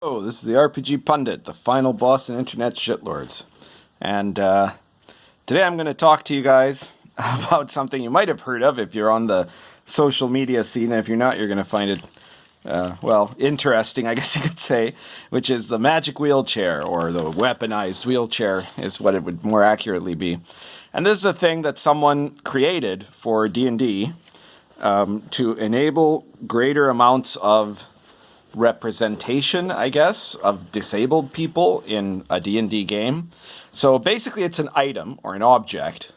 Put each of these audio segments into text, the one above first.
Oh, this is the RPG Pundit, the final boss in Internet Shitlords. And today I'm going to talk to you guys about something you might have heard of if you're on the social media scene. And if you're not, you're going to find it, interesting, I guess you could say, which is the magic wheelchair, or the weaponized wheelchair is what it would more accurately be. And this is a thing that someone created for D&D to enable greater amounts of representation, I guess, of disabled people in a D&D game. So basically it's an item or an object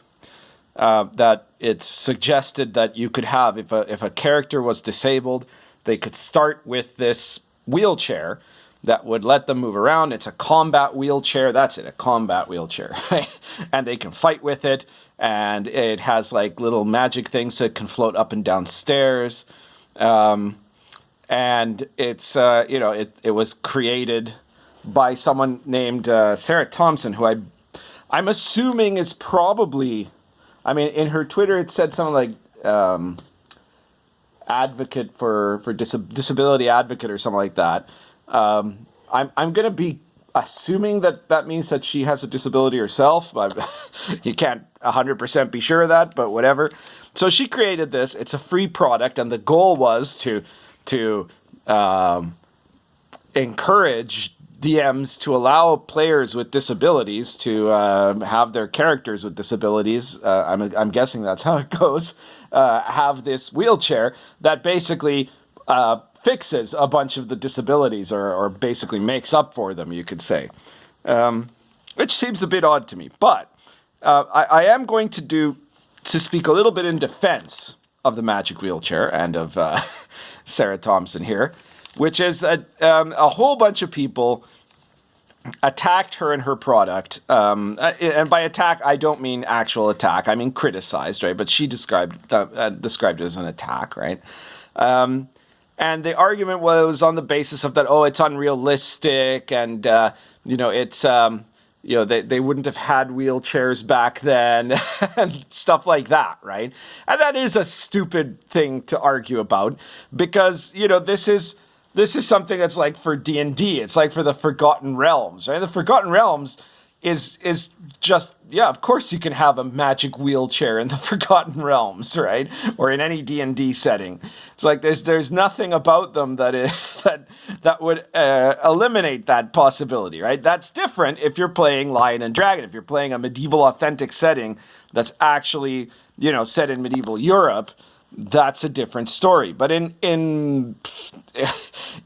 that it's suggested that you could have. If a character was disabled, they could start with this wheelchair that would let them move around. It's a combat wheelchair. That's it, a combat wheelchair. Right? And they can fight with it, and it has like little magic things that can float up and down stairs. And it's it was created by someone named Sarah Thompson, who I'm assuming is probably, I mean, in her Twitter it said something like advocate for disability advocate or something like that. I'm gonna be assuming that means that she has a disability herself, but you can't 100% be sure of that, but whatever. So she created this. It's a free product, and the goal was to encourage DMs to allow players with disabilities to have their characters with disabilities. I'm guessing that's how it goes. Have this wheelchair that basically fixes a bunch of the disabilities, or basically makes up for them, you could say. Which seems a bit odd to me, but I am going to speak a little bit in defense of the magic wheelchair and of Sarah Thompson here, which is that a whole bunch of people attacked her and her product. And by attack, I don't mean actual attack. I mean criticized, right? But she described it as an attack, right? And the argument was on the basis of that, oh, it's unrealistic, and it's they wouldn't have had wheelchairs back then, and stuff like that, right? And that is a stupid thing to argue about, because this is something that's like for D&D. It's like for the Forgotten Realms, right? The Forgotten Realms is just, yeah, of course you can have a magic wheelchair in the Forgotten Realms, right? Or in any D&D setting. It's like there's nothing about them that would eliminate that possibility, right? That's different if you're playing Lion and Dragon. If you're playing a medieval authentic setting that's actually, set in medieval Europe, that's a different story. But in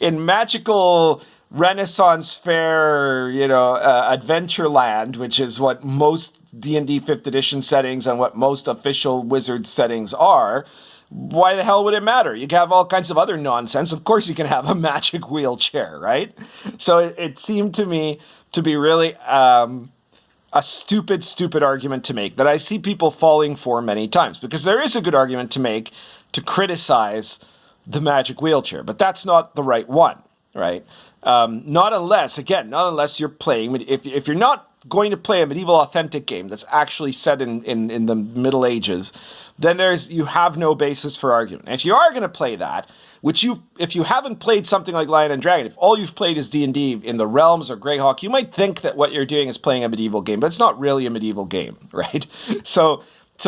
magical Renaissance fair, Adventureland, which is what most D&D 5th edition settings and what most official Wizards settings are, why the hell would it matter? You can have all kinds of other nonsense. Of course you can have a magic wheelchair, right? So it seemed to me to be really a stupid argument to make that I see people falling for many times, because there is a good argument to make to criticize the magic wheelchair, but that's not the right one, right? Not unless you're playing, if you're not going to play a medieval authentic game that's actually set in the Middle Ages, then you have no basis for argument. And if you are going to play that, if you haven't played something like Lion and Dragon, if all you've played is D&D in the Realms or Greyhawk, you might think that what you're doing is playing a medieval game, but it's not really a medieval game, right? So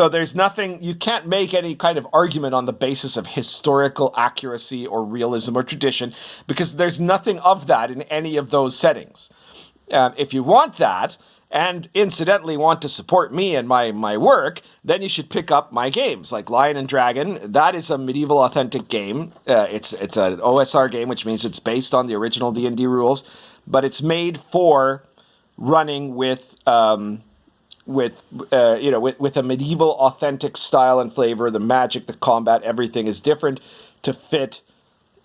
there's nothing, you can't make any kind of argument on the basis of historical accuracy or realism or tradition, because there's nothing of that in any of those settings. If you want that, and incidentally want to support me and my work, then you should pick up my games, like Lion and Dragon. That is a medieval authentic game. It's an OSR game, which means it's based on the original D&D rules, but it's made for running with a medieval authentic style and flavor. The magic, the combat, everything is different to fit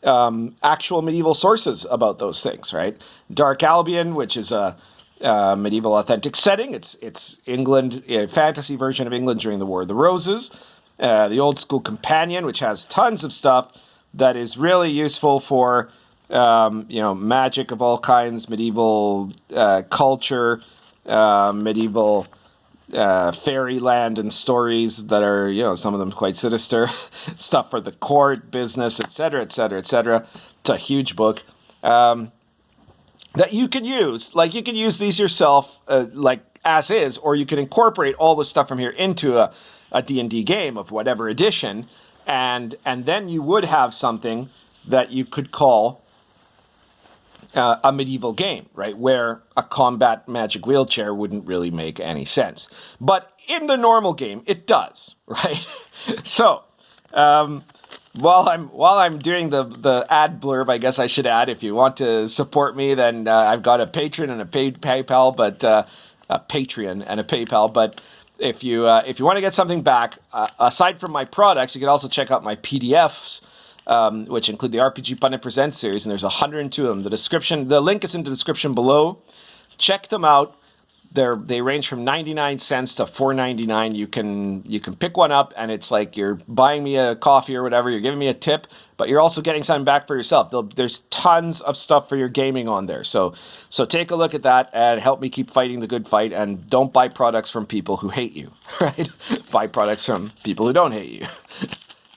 actual medieval sources about those things, right? Dark Albion, which is a medieval authentic setting. It's England, a fantasy version of England during the War of the Roses. The Old School Companion, which has tons of stuff that is really useful for magic of all kinds, medieval culture, medieval fairyland and stories that are, some of them quite sinister, stuff for the court, business, etc., etc., etc. It's a huge book. that you can use. Like, you can use these yourself, like as is, or you can incorporate all the stuff from here into a D&D game of whatever edition, and then you would have something that you could call a medieval game, right? Where a combat magic wheelchair wouldn't really make any sense. But in the normal game, it does, right? So, while I'm doing the ad blurb, I guess I should add, if you want to support me, then I've got a Patreon and a paid PayPal, but a Patreon and a PayPal. But if you want to get something back, aside from my products, you can also check out my PDFs, which include the RPG Pundit Presents series, and there's 102 of them. The link is in the description below. Check them out. They range from 99 cents to $4.99. You can pick one up, and it's like you're buying me a coffee or whatever. You're giving me a tip, but you're also getting something back for yourself. There's tons of stuff for your gaming on there. So take a look at that and help me keep fighting the good fight. And don't buy products from people who hate you, right? Buy products from people who don't hate you.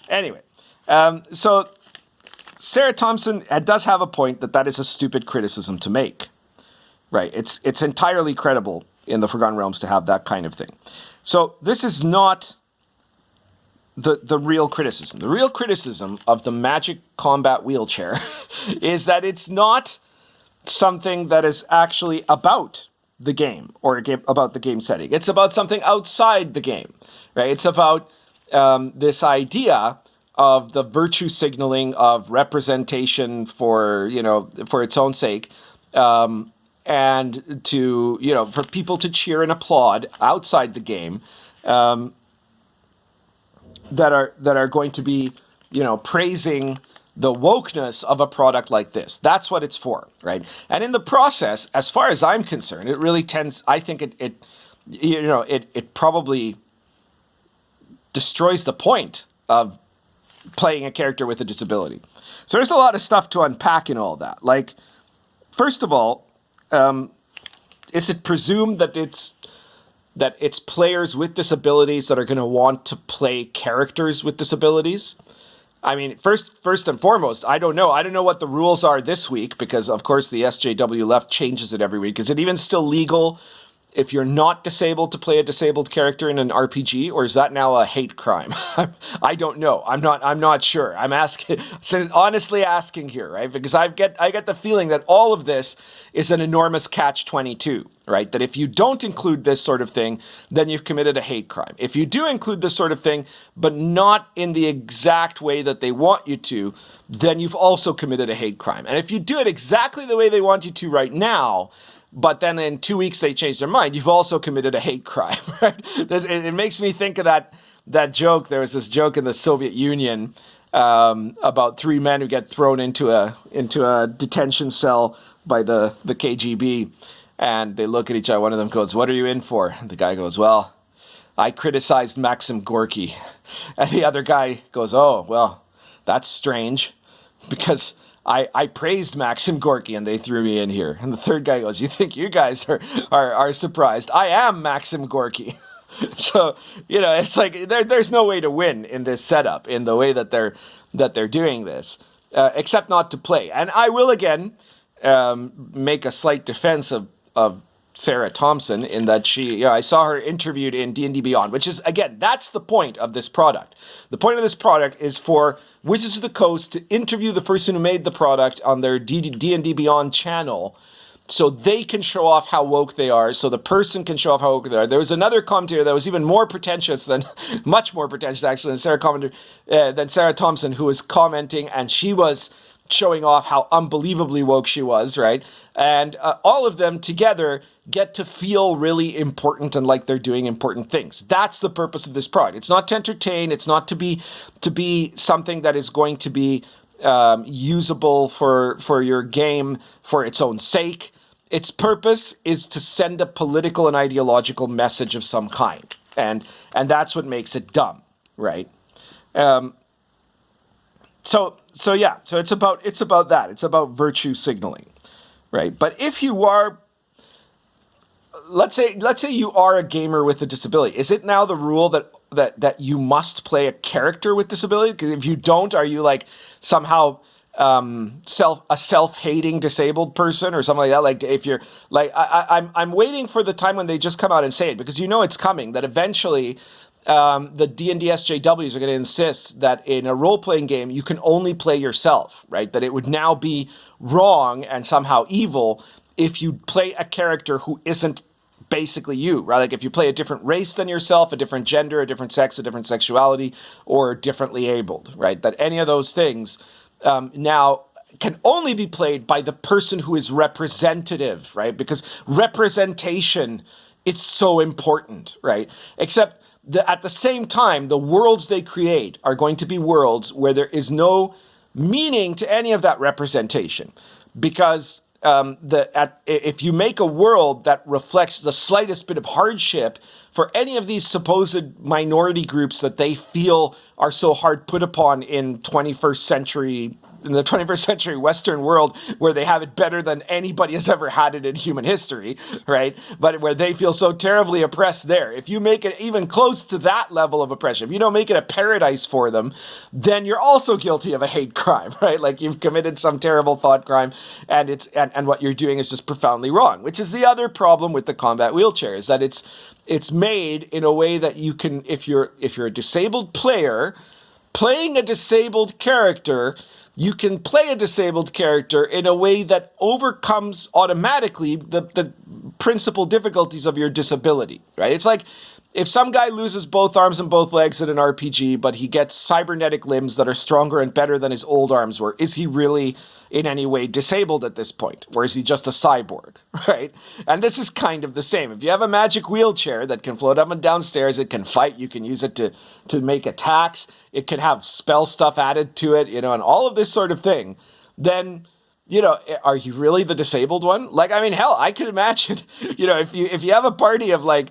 Anyway, so Sarah Thompson does have a point that is a stupid criticism to make. Right, it's entirely credible in the Forgotten Realms to have that kind of thing. So this is not the real criticism. The real criticism of the magic combat wheelchair is that it's not something that is actually about the game or about the game setting. It's about something outside the game, right? It's about this idea of the virtue signaling of representation for its own sake. And to, for people to cheer and applaud outside the game, that are going to be, praising the wokeness of a product like this. That's what it's for, right? And in the process, as far as I'm concerned, it really tends. I think it probably destroys the point of playing a character with a disability. So there's a lot of stuff to unpack in all that. Like, first of all, is it presumed that it's players with disabilities that are going to want to play characters with disabilities? I mean, first and foremost, I don't know. I don't know what the rules are this week because, of course, the SJW left changes it every week. Is it even still legal if you're not disabled to play a disabled character in an RPG, or is that now a hate crime? I don't know. I'm not sure. I'm asking, honestly asking here, right? Because I get the feeling that all of this is an enormous catch-22, right? That if you don't include this sort of thing, then you've committed a hate crime. If you do include this sort of thing, but not in the exact way that they want you to, then you've also committed a hate crime. And if you do it exactly the way they want you to right now, but then in 2 weeks they change their mind, you've also committed a hate crime, right? It makes me think of that joke. There was this joke in the Soviet Union about three men who get thrown into a detention cell by the KGB, and they look at each other. One of them goes, "What are you in for?" And the guy goes, "Well, I criticized Maxim Gorky." And the other guy goes, "Oh, well, that's strange, because I praised Maxim Gorky and they threw me in here." And the third guy goes, "You think you guys are surprised? I am Maxim Gorky." So, it's like there's no way to win in this setup in the way that they're doing this, except not to play. And I will again make a slight defense of Sarah Thompson in that I saw her interviewed in D&D Beyond, which is, again, that's the point of this product. The point of this product is for Wizards of the Coast to interview the person who made the product on their D&D Beyond channel so they can show off how woke they are, so the person can show off how woke they are. There was another commentator that was even more pretentious much more pretentious actually than Sarah Thompson, who was commenting, and she was showing off how unbelievably woke she was, right? And all of them together get to feel really important and like they're doing important things. That's the purpose of this product. It's not to entertain. It's not to be something that is going to be usable for your game for its own sake. Its purpose is to send a political and ideological message of some kind, and that's what makes it dumb, right? So it's about that. It's about virtue signaling, right? But if you are, let's say you are a gamer with a disability, is it now the rule that you must play a character with disability? Because if you don't, are you like somehow self-hating disabled person or something like that. Like if you're like I'm waiting for the time when they just come out and say it, because you know it's coming, that eventually the D&D SJWs are going to insist that in a role-playing game you can only play yourself, right? That it would now be wrong and somehow evil if you play a character who isn't basically you, right? Like if you play a different race than yourself, a different gender, a different sex, a different sexuality, or differently abled, right? That any of those things now can only be played by the person who is representative, right? Because representation, it's so important, right? Except at the same time, the worlds they create are going to be worlds where there is no meaning to any of that representation. Because if you make a world that reflects the slightest bit of hardship for any of these supposed minority groups that they feel are so hard put upon in the 21st century Western world, where they have it better than anybody has ever had it in human history, right? But where they feel so terribly oppressed there. If you make it even close to that level of oppression, if you don't make it a paradise for them, then you're also guilty of a hate crime, right? Like you've committed some terrible thought crime, and and what you're doing is just profoundly wrong, which is the other problem with the combat wheelchair, is that it's made in a way that you can, if you're a disabled player playing a disabled character, you can play a disabled character in a way that overcomes automatically the principal difficulties of your disability, right? It's like if some guy loses both arms and both legs in an RPG, but he gets cybernetic limbs that are stronger and better than his old arms were, is he really in any way disabled at this point? Or is he just a cyborg, right? And this is kind of the same. If you have a magic wheelchair that can float up and down stairs, it can fight, you can use it to make attacks, it can have spell stuff added to it, and all of this sort of thing, then, are you really the disabled one? Like, I mean, hell, I could imagine, if you have a party of like,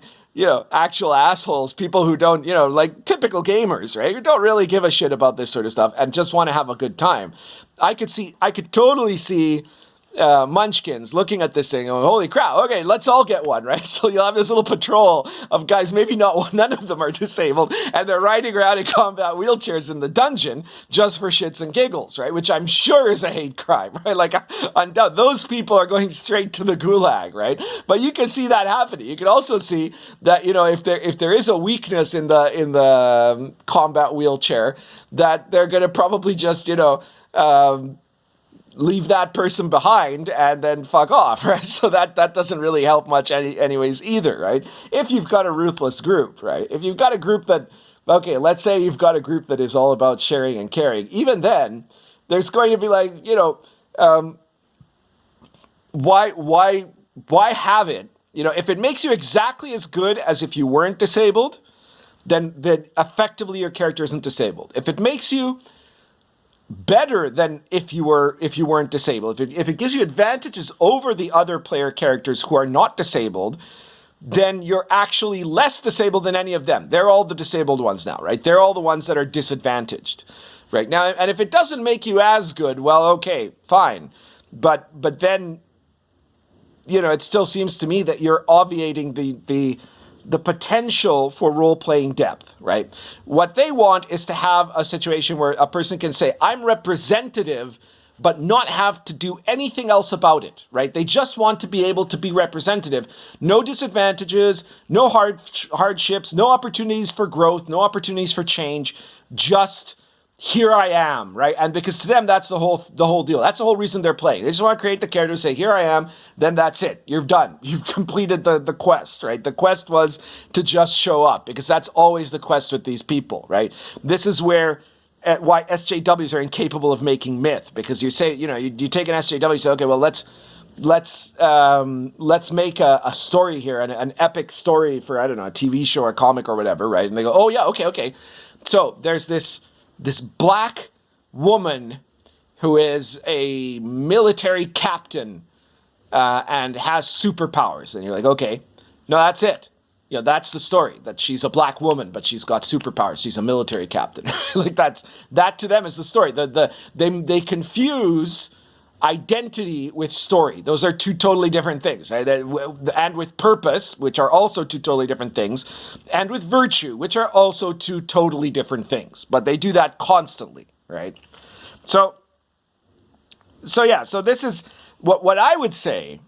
actual assholes, people who don't, like typical gamers, right? Who don't really give a shit about this sort of stuff and just want to have a good time. I could totally see munchkins looking at this thing and going, holy crap, okay, let's all get one, right? So you'll have this little patrol of guys, maybe none of them are disabled, and they're riding around in combat wheelchairs in the dungeon just for shits and giggles, right? Which I'm sure is a hate crime, right? Like, those people are going straight to the gulag, right? But you can see that happening. You can also see that, if there is a weakness in the combat wheelchair, that they're going to probably just, leave that person behind and then fuck off, right? So that doesn't really help much anyways either, right? If you've got a ruthless group, right? If you've got a group that, okay, let's say you've got a group that is all about sharing and caring, even then, there's going to be like, why have it? If it makes you exactly as good as if you weren't disabled, then effectively your character isn't disabled. If it makes you better than if you weren't disabled, if it gives you advantages over the other player characters who are not disabled, then you're actually less disabled than any of them. They're all the disabled ones now, right? They're all the ones that are disadvantaged right now. And if it doesn't make you as good, well, okay, fine. But then, it still seems to me that you're obviating the potential for role-playing depth, right? What they want is to have a situation where a person can say, I'm representative, but not have to do anything else about it, right? They just want to be able to be representative. No disadvantages, no hardships, no opportunities for growth, no opportunities for change, just here I am, right? And because to them, that's the whole deal. That's the whole reason they're playing. They just want to create the character, say, here I am, then that's it. You're done. You've completed the quest, right? The quest was to just show up, because that's always the quest with these people, right? This is why SJWs are incapable of making myth, because you say, you take an SJW, you say, okay, well, let's make a story here, an epic story for, I don't know, a TV show or a comic or whatever, right? And they go, oh yeah, okay. So there's this black woman who is a military captain and has superpowers. And you're like, okay, no, that's it. That's the story, that she's a black woman, but she's got superpowers. She's a military captain. Like that to them is the story. They confuse identity with story. Those are two totally different things, right? And with purpose, which are also two totally different things, and with virtue, which are also two totally different things. But they do that constantly, right? So So yeah, so this is what I would say.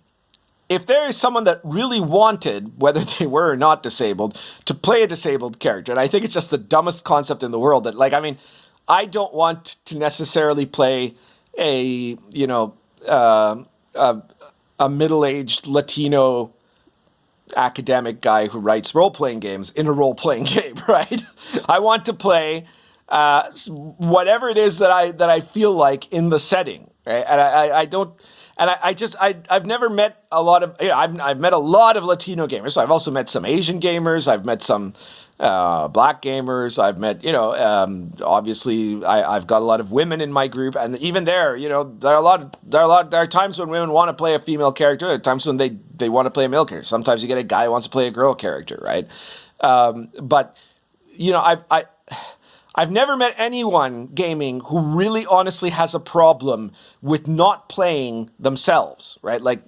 If there is someone that really wanted, whether they were or not disabled, to play a disabled character, and I think it's just the dumbest concept in the world that, like, I mean, I don't want to necessarily play a, you know, a, a middle-aged Latino academic guy who writes role-playing games in a role-playing game, right? I want to play whatever it is that I feel like in the setting, right? And I don't, and I've never met a lot of, you know, I've met a lot of Latino gamers. So I've also met some Asian gamers. I've met some black gamers. I've met, you know, obviously I've got a lot of women in my group, and even there, you know, there are times when women want to play a female character. There are times when they want to play a male character. Sometimes you get a guy who wants to play a girl character, right? But you know, I've never met anyone gaming who really honestly has a problem with not playing themselves, right? Like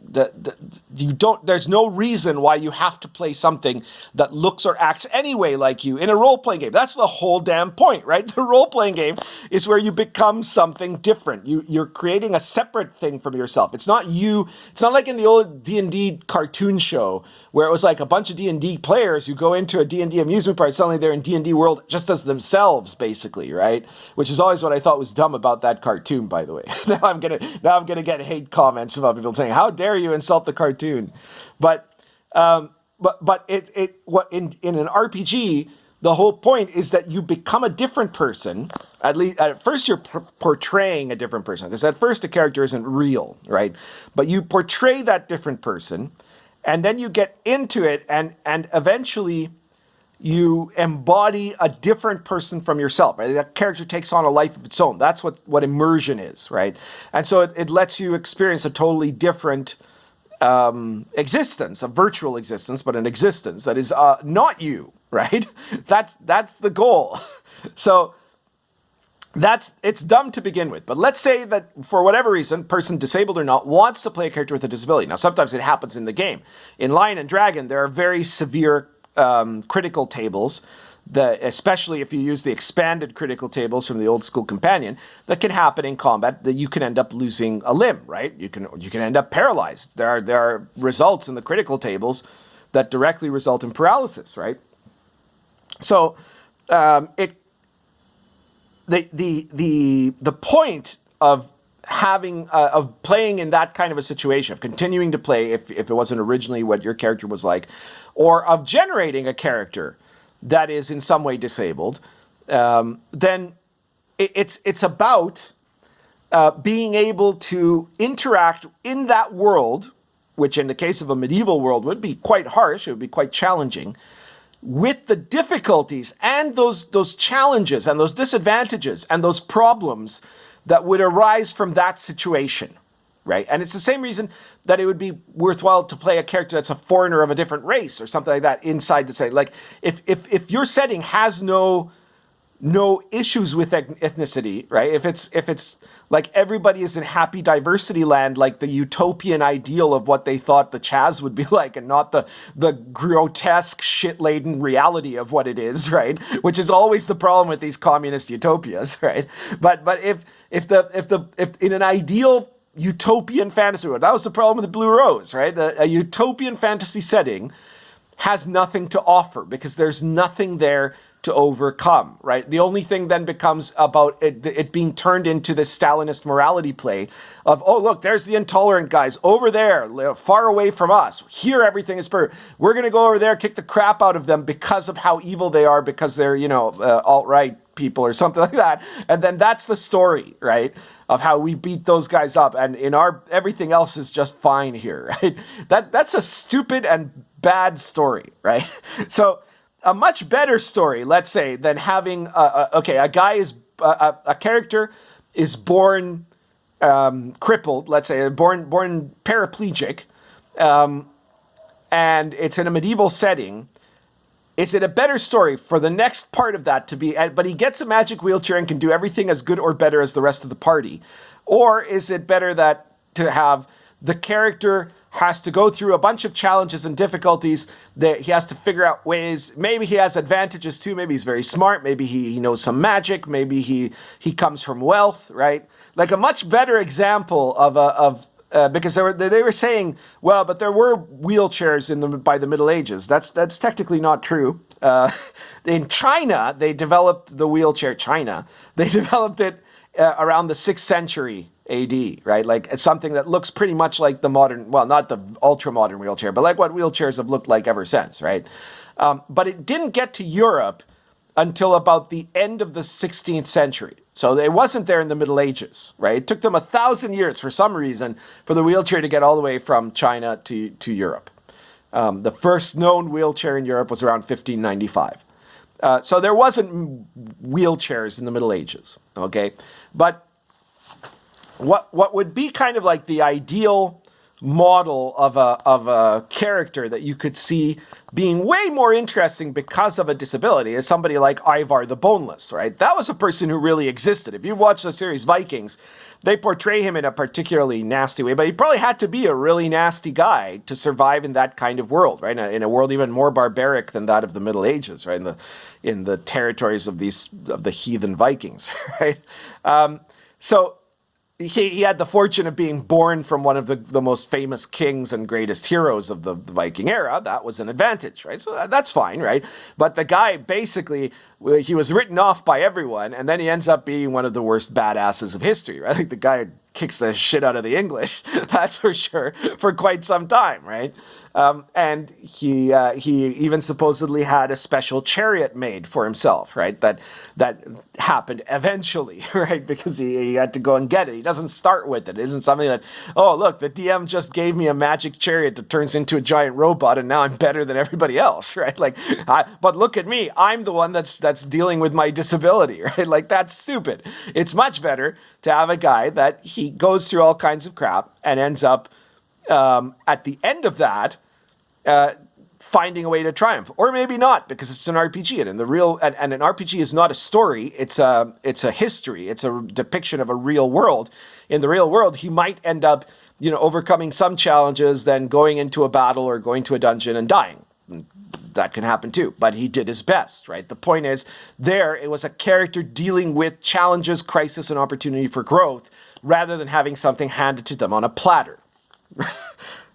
you don't, there's no reason why you have to play something that looks or acts anyway like you in a role-playing game. That's the whole damn point, right? The role-playing game is where you become something different. You're creating a separate thing from yourself. It's not you. It's not like in the old D&D cartoon show where it was like a bunch of D&D players who go into a D&D amusement park, suddenly they're in D&D world just as themselves, basically, right? Which is always what I thought was dumb about that cartoon, by the way. now I'm gonna get hate comments about people saying, "How dare you insult the cartoon?" But what in an RPG, the whole point is that you become a different person. At least at first, you're portraying a different person, because at first the character isn't real, right? But you portray that different person. And then you get into it, and eventually you embody a different person from yourself, right? That character takes on a life of its own. That's what immersion is, right? And so it lets you experience a totally different existence, a virtual existence, but an existence that is not you, right? That's the goal. So it's dumb to begin with. But let's say that for whatever reason, person disabled or not, wants to play a character with a disability. Now, sometimes it happens in the game. In Lion and Dragon, there are very severe critical tables, especially if you use the expanded critical tables from the old school companion, that can happen in combat, that you can end up losing a limb, right? You can end up paralyzed. There are results in the critical tables that directly result in paralysis, right? So the point of having of playing in that kind of a situation, of continuing to play if it wasn't originally what your character was like, or of generating a character that is in some way disabled, then it's about being able to interact in that world, which in the case of a medieval world would be quite harsh, it would be quite challenging, with the difficulties and those challenges and those disadvantages and those problems that would arise from that situation, right? And it's the same reason that it would be worthwhile to play a character that's a foreigner of a different race or something like that inside the setting. Like if your setting has no issues with ethnicity, right? If it's like everybody is in happy diversity land, like the utopian ideal of what they thought the Chaz would be like, and not the grotesque shit-laden reality of what it is, right? Which is always the problem with these communist utopias, right? But if in an ideal utopian fantasy world, that was the problem with the Blue Rose, right? A utopian fantasy setting has nothing to offer because there's nothing there to overcome, right? The only thing then becomes about it being turned into this Stalinist morality play of, oh, look, there's the intolerant guys over there, far away from us. Here, everything is perfect. We're going to go over there, kick the crap out of them because of how evil they are, because they're, alt-right people or something like that. And then that's the story, right? Of how we beat those guys up. And everything else is just fine here, right? That's a stupid and bad story, right? So, a much better story, let's say, than having a character is born crippled, let's say, born paraplegic, and it's in a medieval setting. Is it a better story for the next part of that to be, but he gets a magic wheelchair and can do everything as good or better as the rest of the party? Or is it better to have the character has to go through a bunch of challenges and difficulties that he has to figure out ways. Maybe he has advantages too. Maybe he's very smart. Maybe he knows some magic. Maybe he comes from wealth, right? Like a much better example because they were saying, well, but there were wheelchairs by the Middle Ages. That's technically not true. In China, they developed the wheelchair. They developed it around the 6th century AD, right? Like it's something that looks pretty much like the modern, well, not the ultra modern wheelchair, but like what wheelchairs have looked like ever since, right? But it didn't get to Europe until about the end of the 16th century. So it wasn't there in the Middle Ages, right? It took them 1,000 years for some reason for the wheelchair to get all the way from China to Europe. The first known wheelchair in Europe was around 1595. So there wasn't wheelchairs in the Middle Ages, okay? But what would be kind of like the ideal model of a character that you could see being way more interesting because of a disability is somebody like Ivar the Boneless, right? That was a person who really existed. If you've watched the series Vikings, they portray him in a particularly nasty way, but he probably had to be a really nasty guy to survive in that kind of world, right? In a world even more barbaric than that of the Middle Ages, right? In the territories of the heathen Vikings, right? So he had the fortune of being born from one of the most famous kings and greatest heroes of the Viking era. That was an advantage, right? So that's fine, right? But the guy basically, he was written off by everyone, and then he ends up being one of the worst badasses of history, right? Like the guy kicks the shit out of the English, that's for sure, for quite some time, right? And he even supposedly had a special chariot made for himself, right? That happened eventually, right? Because he had to go and get it. He doesn't start with it. It isn't something that, oh, look, the DM just gave me a magic chariot that turns into a giant robot and now I'm better than everybody else, right? Like, but look at me. I'm the one that's dealing with my disability, right? Like, that's stupid. It's much better to have a guy that he goes through all kinds of crap and ends up at the end of that, finding a way to triumph, or maybe not, because it's an RPG, and an RPG is not a story; it's a history, it's a depiction of a real world. In the real world, he might end up, overcoming some challenges, then going into a battle or going to a dungeon and dying. That can happen too, but he did his best, right? The point is, it was a character dealing with challenges, crisis, and opportunity for growth, rather than having something handed to them on a platter.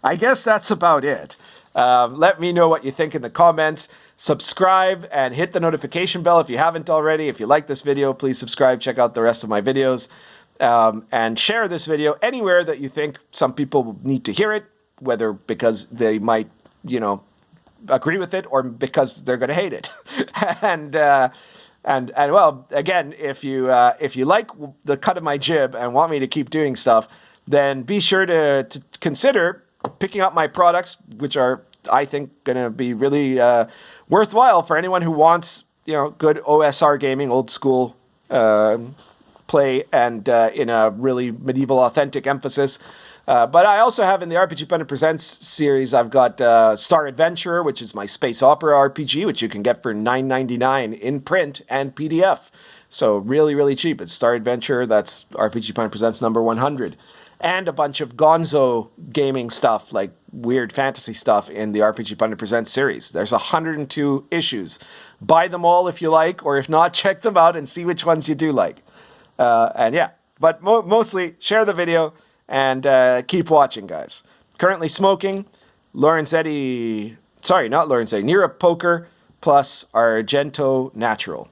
I guess that's about it. Let me know what you think in the comments. Subscribe and hit the notification bell if you haven't already. If you like this video, please subscribe. Check out the rest of my videos. And share this video anywhere that you think some people need to hear it, whether because they might, agree with it or because they're going to hate it. And well, again, if you like the cut of my jib and want me to keep doing stuff, then be sure to consider picking up my products, which are, I think, going to be really worthwhile for anyone who wants, good OSR gaming, old school play, and in a really medieval, authentic emphasis. But I also have in the RPG Pundit Presents series, I've got Star Adventurer, which is my space opera RPG, which you can get for $9.99 in print and PDF. So really, really cheap. It's Star Adventurer. That's RPG Pundit Presents number 100. And a bunch of gonzo gaming stuff, like weird fantasy stuff in the RPG Pundit Presents series. There's 102 issues. Buy them all if you like, or if not, check them out and see which ones you do like. And yeah, but mostly share the video and keep watching, guys. Currently smoking Nira Poker plus Argento Natural.